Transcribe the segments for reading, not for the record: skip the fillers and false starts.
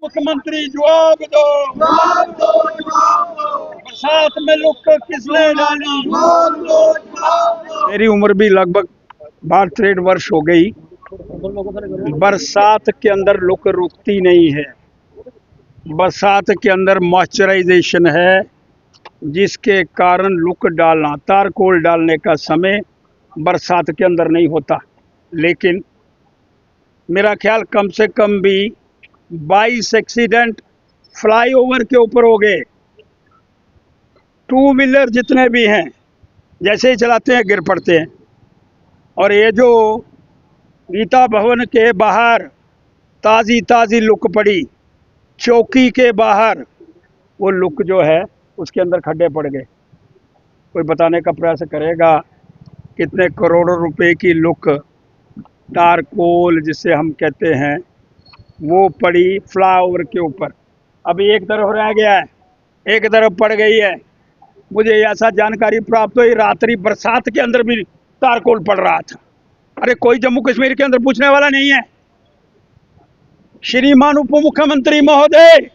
मुख्यमंत्री जवाब दो, बरसात में लुक किसने डाली। मेरी उम्र भी लगभग 62 वर्ष हो गई। बरसात के अंदर लुक रुकती नहीं है। बरसात के अंदर मॉइस्चराइजेशन है, जिसके कारण लुक डालना, तारकोल डालने का समय बरसात के अंदर नहीं होता। लेकिन मेरा ख्याल कम से कम भी 22 एक्सीडेंट फ्लाईओवर के ऊपर हो गए। टू व्हीलर जितने भी हैं जैसे ही चलाते हैं गिर पड़ते हैं। और ये जो गीता भवन के बाहर ताज़ी ताज़ी लुक पड़ी, चौकी के बाहर वो लुक जो है उसके अंदर खड्डे पड़ गए। कोई बताने का प्रयास करेगा कितने करोड़ों रुपए की लुक, तारकोल जिसे हम कहते हैं, वो पड़ी फ्लाईओवर के ऊपर। अभी एक तरफ रह गया है, एक तरफ पड़ गई है। मुझे ऐसा जानकारी प्राप्त हुई रात्रि बरसात के अंदर भी तारकोल पड़ रहा था। अरे कोई जम्मू कश्मीर के अंदर पूछने वाला नहीं है। श्रीमान उप मुख्यमंत्री महोदय,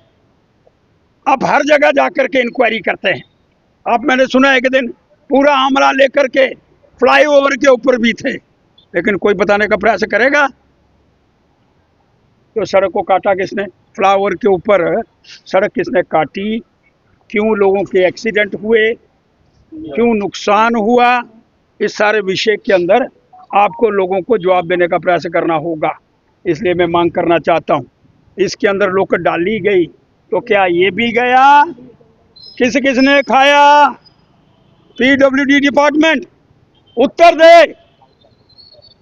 आप हर जगह जाकर के इंक्वायरी करते हैं। आप, मैंने सुना एक दिन पूरा आमला लेकर के फ्लाईओवर के ऊपर भी थे, लेकिन कोई बताने का प्रयास करेगा तो सड़क को काटा किसने, फ्लाईओवर के ऊपर सड़क किसने काटी, क्यों लोगों के एक्सीडेंट हुए, क्यों नुकसान हुआ, इस सारे विषय के अंदर आपको लोगों को जवाब देने का प्रयास करना होगा। इसलिए मैं मांग करना चाहता हूँ, इसके अंदर लोग डाली गई तो क्या ये भी गया, किस किसने खाया। पीडब्ल्यूडी डिपार्टमेंट उत्तर दे।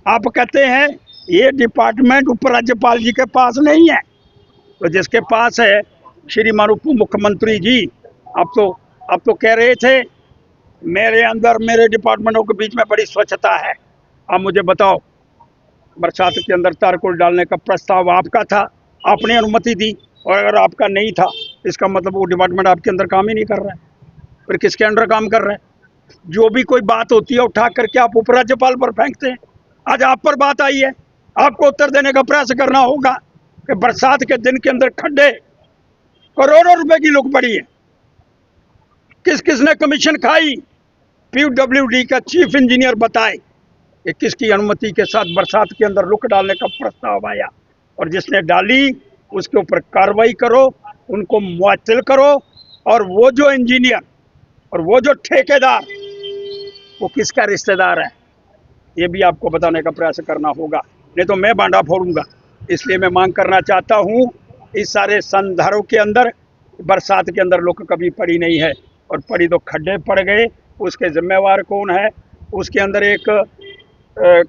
आप कहते हैं ये डिपार्टमेंट उपराज्यपाल जी के पास नहीं है, तो जिसके पास है श्रीमान उप मुख्यमंत्री जी। अब तो कह रहे थे मेरे अंदर, मेरे डिपार्टमेंटों के बीच में बड़ी स्वच्छता है। अब मुझे बताओ, बरसात के अंदर तारकोल डालने का प्रस्ताव आपका था, आपने अनुमति दी, और अगर आपका नहीं था इसका मतलब वो डिपार्टमेंट आपके अंदर काम ही नहीं कर रहा है। फिर किसके अंडर काम कर रहा है? जो भी कोई बात होती है उठा करके आप उपराज्यपाल पर फेंकते हैं। आज आप पर बात आई है, आपको उत्तर देने का प्रयास करना होगा कि बरसात के दिन के अंदर खड्डे, करोड़ों रुपए की लुक पड़ी है, किस किसने कमीशन खाई। पीडब्ल्यूडी का चीफ इंजीनियर बताए कि किसकी अनुमति के साथ बरसात के अंदर लुक डालने का प्रस्ताव आया, और जिसने डाली उसके ऊपर कार्रवाई करो, उनको मुअत्तल करो। और वो जो इंजीनियर और वो जो ठेकेदार, वो किसका रिश्तेदार है, ये भी आपको बताने का प्रयास करना होगा, नहीं तो मैं बांडा फोड़ूंगा। इसलिए मैं मांग करना चाहता हूँ, इस सारे संदर्भ के अंदर बरसात के अंदर लुक कभी पड़ी नहीं है, और पड़ी तो खड्डे पड़ गए। उसके जिम्मेवार कौन है? उसके अंदर एक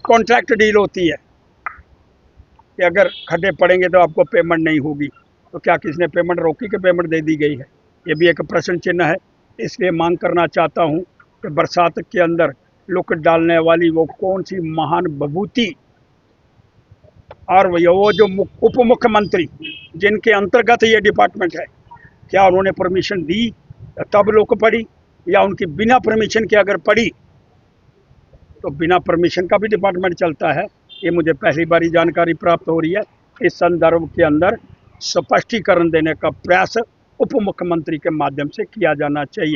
कॉन्ट्रैक्ट डील होती है कि अगर खड्डे पड़ेंगे तो आपको पेमेंट नहीं होगी। तो क्या किसने पेमेंट रोकी कि पेमेंट दे दी गई है? ये भी एक प्रश्न चिन्ह है। इसलिए मांग करना चाहता हूँ कि बरसात के अंदर लुक डालने वाली वो कौन सी महान विभूति, और वो जो उप मुख्यमंत्री जिनके अंतर्गत ये डिपार्टमेंट है, क्या उन्होंने परमिशन दी तब लुक पड़ी, या उनकी बिना परमिशन के अगर पड़ी तो बिना परमिशन का भी डिपार्टमेंट चलता है? ये मुझे पहली बार जानकारी प्राप्त हो रही है। इस संदर्भ के अंदर स्पष्टीकरण देने का प्रयास उप मुख्यमंत्री के माध्यम से किया जाना चाहिए।